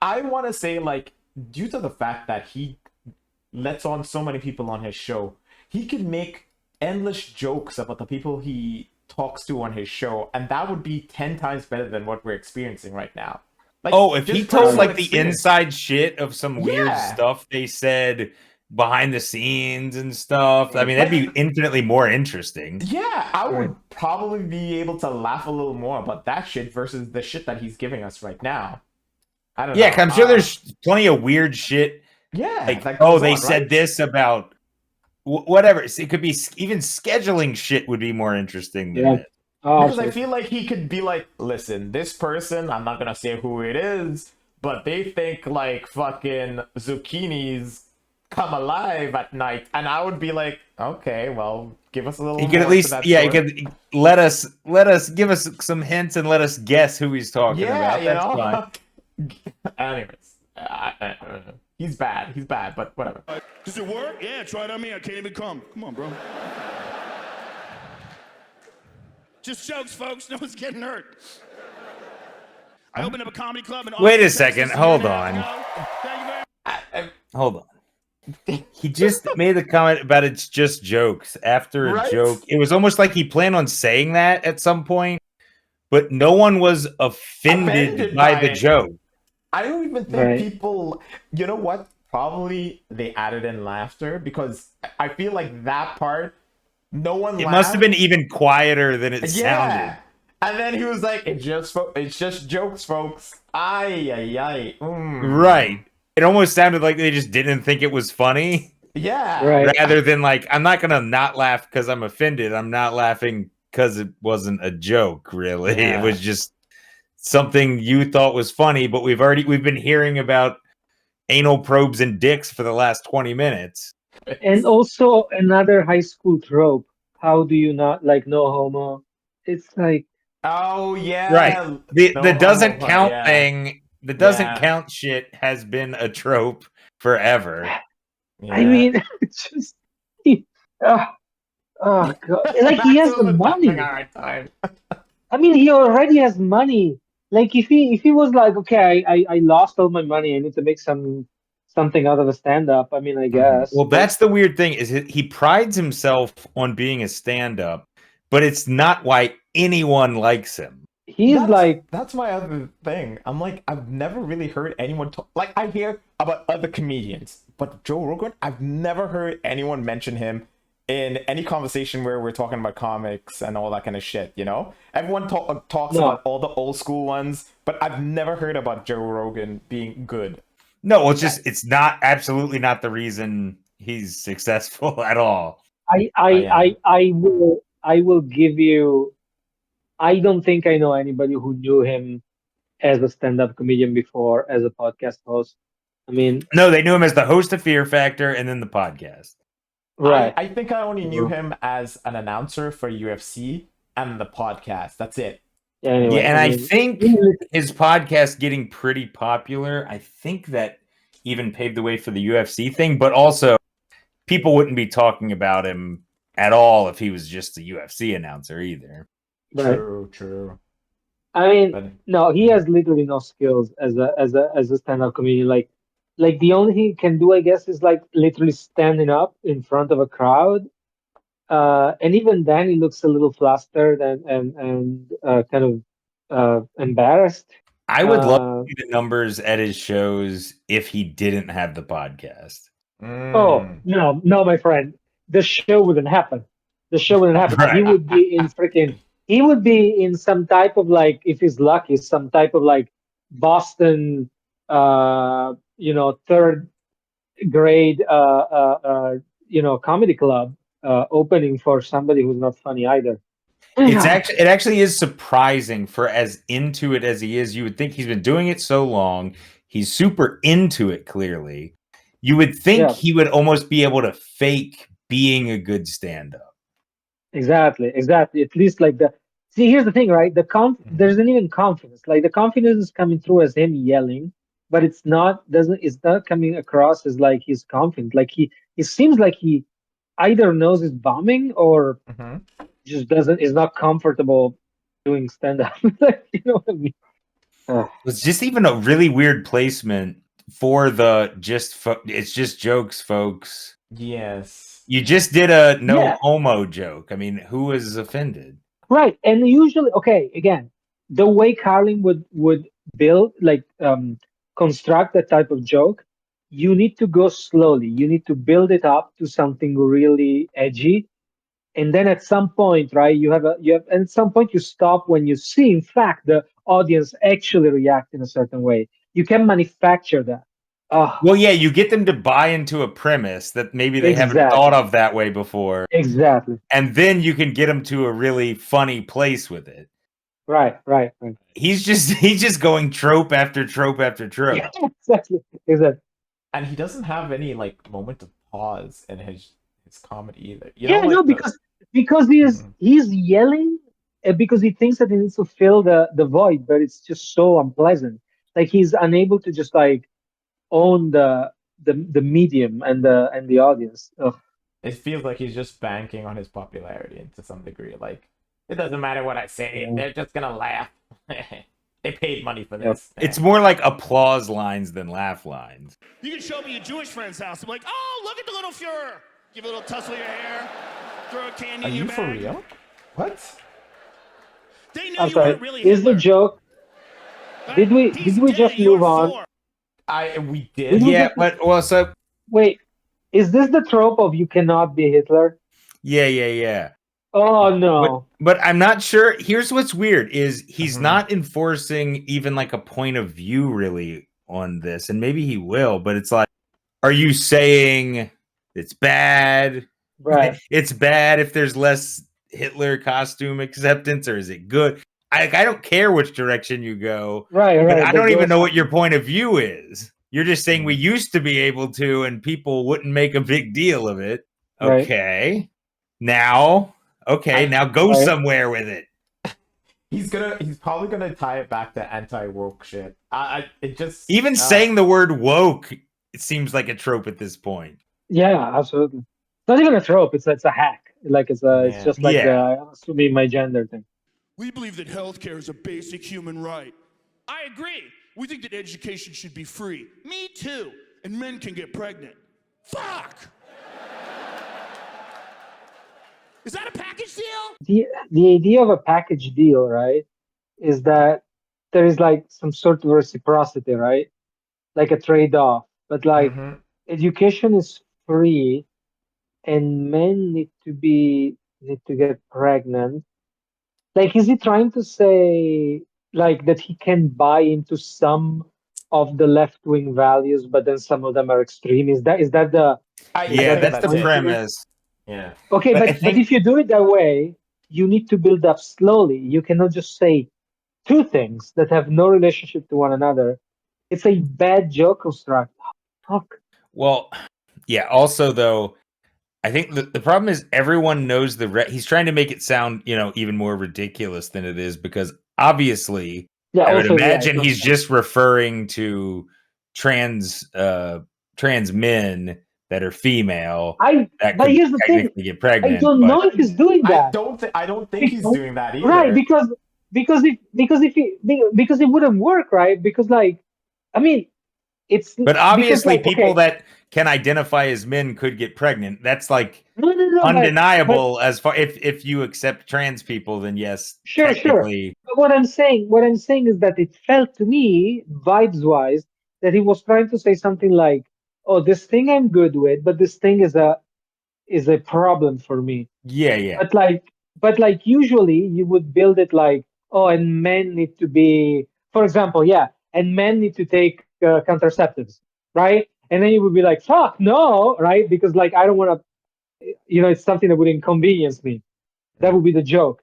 I want to say like due to the fact that he lets on so many people on his show, he could make endless jokes about the people he talks to on his show, and that would be 10 times better than what we're experiencing right now. Like Oh, if he just told personal like the experience. inside shit of some weird Yeah. stuff they said behind the scenes and stuff, I mean, that'd Like be infinitely more interesting. yeah, I Right. would probably be able to laugh a little more about that shit versus the shit that he's giving us right now. I don't Yeah, know. 'cause I'm sure there's plenty of weird shit. Yeah, Like, that oh, goes they on, said right? this about whatever. It could be even scheduling shit would be more interesting than Yeah. this. Oh, Because I absolutely. feel like he could be like, listen, this person, I'm not gonna say who it is, but they think like fucking zucchinis come alive at night, and I would be like, okay, well, give us a little He could at more to least, that yeah, he story. could let us give us some hints and let us guess who he's talking Yeah, about. you That's fine. know. Anyways, he's bad. He's bad, but whatever. Does it work? Yeah, try it on me. I can't even come. Come on, bro. Just jokes, folks. No one's getting hurt. I opened up a comedy club in Wait a Austin, second. Texas, Hold a year and a on. half ago. Thank you very much. Hold on. He just made the comment about it's just jokes after a Right? joke. It was almost like he planned on saying that at some point, but no one was offended Offended by by the it. joke. I don't even think Right. people. You know what? Probably they added in laughter because I feel like that part, no one It laughed. must have been even quieter than it sounded. Yeah. And then he was like, it's just jokes, folks. Ay, ay, ay. Right. It almost sounded like they just didn't think it was funny, Yeah. Right. rather than like, I'm not gonna not laugh because I'm offended. I'm not laughing because it wasn't a joke, really. It Yeah. was just something you thought was funny, but we've been hearing about anal probes and dicks for the last 20 minutes. And also another high school trope. How do you not like no homo? It's like, Oh, Right. yeah. The No doesn't homo. count Yeah. thing, the doesn't Yeah. count shit has been a trope forever. I Yeah. mean, it's just, oh, oh God. Like he Max has the was having a money. hard time. I mean, he already has money. Like if he was like, okay, I lost all my money, I need to make something out of a stand up. I mean, I Mhm. guess, Well, but that's the weird thing is he prides himself on being a stand-up, but it's not why anyone likes him. he's like, That's my other thing. I'm like, I've never really heard anyone talk. Like, I hear about other comedians, but Joe Rogan, I've never heard anyone mention him in any conversation where we're talking about comics and all that kind of shit. You know, everyone talks no, about all the old school ones, but I've never heard about Joe Rogan being good. No, it's not absolutely not the reason he's successful at all. I Oh I yeah. I I will give you. I don't think I know anybody who knew him as a stand-up comedian before, as a podcast host. I mean, No, they knew him as the host of Fear Factor and then the podcast. right. I think I only knew him as an announcer for UFC and the podcast. That's it. Yeah, Yeah, anyway, and I I mean, think his podcast getting pretty popular, I think that even paved the way for the UFC thing, but also people wouldn't be talking about him at all if he was just a UFC announcer either. right. True. I mean, But no, he has literally no skills as a stand-up comedian. Like the only thing he can do, I guess, is like literally standing up in front of a crowd. And even then, he looks a little flustered and kind of embarrassed. I would love Uh, to see the numbers at his shows if he didn't have the podcast. oh mm. no, no, my friend, the show wouldn't happen. The show wouldn't happen. He Right. would be in freaking. He would be in some type of like, if he's lucky, some type of like Boston, third grade, comedy club, opening for somebody who's not funny either. It actually is surprising for as into it as he is. You would think he's been doing it so long. He's super into it, clearly. You would think Yeah, he would almost be able to fake being a good stand-up. exactly. At least like the. See, here's the thing, right? Mhm. There isn't even confidence. Like the confidence is coming through as him yelling, but it's not coming across as like he's confident. Like it seems like he either knows he's bombing or Mhm. just doesn't is not comfortable doing stand up. You know what I mean? It's just even a really weird placement for the it's just jokes, folks. Yes. You just did a no Yeah, homo joke. I mean, who is offended? right. And usually, okay, again, the way Carlin would build, like, construct that type of joke, you need to go slowly. You need to build it up to something really edgy, and then at some point, right, and at some point you stop when you see, in fact, the audience actually react in a certain way. You can manufacture that. Ah, Well, yeah, you get them to buy into a premise that maybe they haven't thought exactly, of that way before, exactly. and then you can get them to a really funny place with it. Right, right, right. He's just going trope after trope after trope. Yeah, exactly, exactly. And he doesn't have any like moment of pause in his comedy either. You know, Yeah, no, like the because Mhm. he's yelling, because he thinks that he needs to fill the void, but it's just so unpleasant. Like he's unable to just like own the medium and the audience. Ugh. It feels like he's just banking on his popularity to some degree. Like it doesn't matter what I say; Yeah, they're just gonna laugh. They paid money for yep. this. It's more like applause lines than laugh lines. You can show me a Jewish friend's house. I'm like, oh, look at the little Fuhrer. Give a little tussle of your hair. Throw a candy Are in your you for bag. real? What? They knew I'm you weren't sorry. really Is the Hitler. joke? Right? Did He's we dead. just You're move on? four. We Did did. we Yeah, just but well, so wait? Is this the trope of you cannot be Hitler? yeah. Oh But no. but I'm not sure. Here's what's weird is he's Mhm. not enforcing even like a point of view really on this, and maybe he will, but it's like, are you saying it's bad? Right. It's bad if there's less Hitler costume acceptance, or is it good? I don't care which direction you go, Right. but Right. I But don't even there's know what your something. point of view is. You're just saying we Mhm. used to be able to, and people wouldn't make a big deal of it. Right. Okay. Now, okay, I now go Right. somewhere with it. he's probably gonna tie it back to anti woke shit. It just Even saying the word woke, it seems like a trope at this point. Yeah. Absolutely. It's not even a trope. It's a hack. Like it's yeah. just like the Yeah. I'm assuming my gender thing. We believe that healthcare is a basic human right. I agree. We think that education should be free. Me too. And men can get pregnant. Fuck! Is that a package deal? The idea of a package deal, right, is that there is like some sort of reciprocity, right? Like a trade-off. But like Mm-hmm. education is free and men need to get pregnant. Like is he trying to say like that he can buy into some of the left-wing values, but then some of them are extreme? Is I Yeah, that think the that's the that's point it. here? premise. Yeah. Okay, But I but think if you do it that way, you need to build up slowly. You cannot just say two things that have no relationship to one another. It's a bad joke construct. Fuck. well, yeah, also though, I think the problem is everyone knows he's trying to make it sound, even more ridiculous than it is because obviously Yeah, I would also, yeah, it's imagine not he's funny. just referring to trans trans men that are female that But could here's the thing. technically get I pregnant, don't but know if he's doing that. I don't think he's doing that Right, either. because it wouldn't work, right? Because like, I mean, it's but because obviously like, people okay, that can identify as men could get pregnant. That's like no, but undeniable as far if you accept trans people, then yes, sure. technically. But what I'm saying is that it felt to me, vibes wise, that he was trying to say something like, "Oh, this thing I'm good with, but this thing is a problem for me." Yeah. But like usually you would build it like, "Oh, and men need to be, for example, yeah, and men need to take contraceptives, right?" And then you would be like, "Fuck no," right? Because like I don't want to, it's something that would inconvenience me. That would be the joke.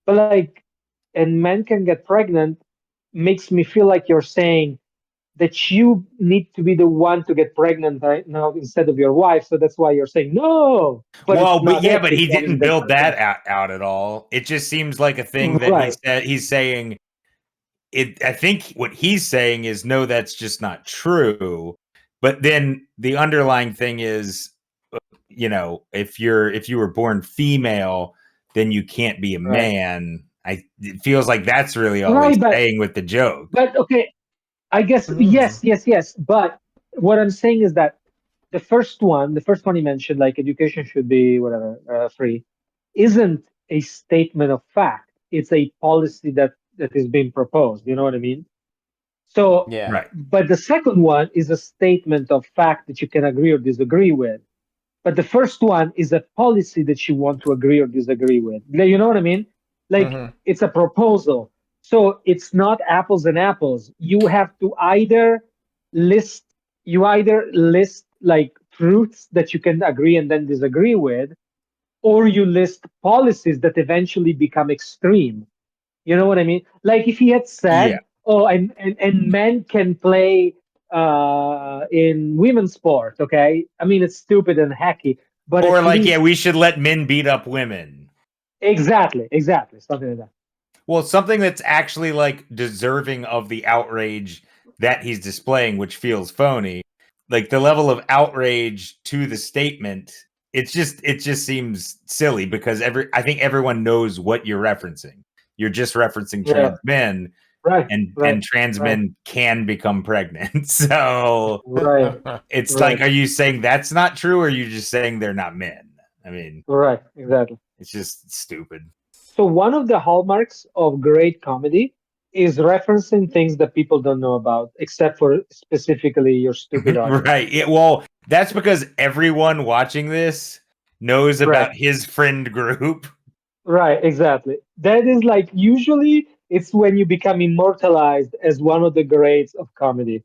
But like, and men can get pregnant makes me feel like you're saying that you need to be the one to get pregnant right now instead of your wife. So that's why you're saying no, but it's Well, but not yeah, it but he because didn't that's build not that it. out at all. It just seems like a thing that he Right, said. He's saying it. I think what he's saying is no, that's just not true. But then the underlying thing is, if you were born female, then you can't be a right. man. It feels like that's really all Right, he's but saying with the joke. but okay, I guess Mm. yes. But what I'm saying is that the first one you mentioned, like education should be whatever free, isn't a statement of fact. It's a policy that is being proposed. You know what I mean? So, Yeah. Right. but the second one is a statement of fact that you can agree or disagree with. But the first one is a policy that you want to agree or disagree with. You know what I mean? Like Hmm. it's a proposal. So it's not apples and apples. List you either list like truths that you can agree and then disagree with, or you list policies that eventually become extreme. You know what I mean? Like if he had Yeah. said, "Oh, and men can play in women's sport," okay? I mean, it's stupid and hacky, but Or at like, yeah, least we should let men beat up women. exactly, something like that. Well, something that's actually like deserving of the outrage that he's displaying, which feels phony. Like the level of outrage to the statement, it just seems silly because I think everyone knows what you're referencing. You're just referencing Yeah, trans men, right, right, and trans right, men can become pregnant. So right, it's like, right, are you saying that's not true, or are you just saying they're not men? I mean, right, exactly. it's just stupid. So one of the hallmarks of great comedy is referencing things that people don't know about, except for specifically your stupid audience. Right. Well, that's because everyone watching this knows Right. about his friend group. Right, exactly. That is like usually it's when you become immortalized as one of the greats of comedy.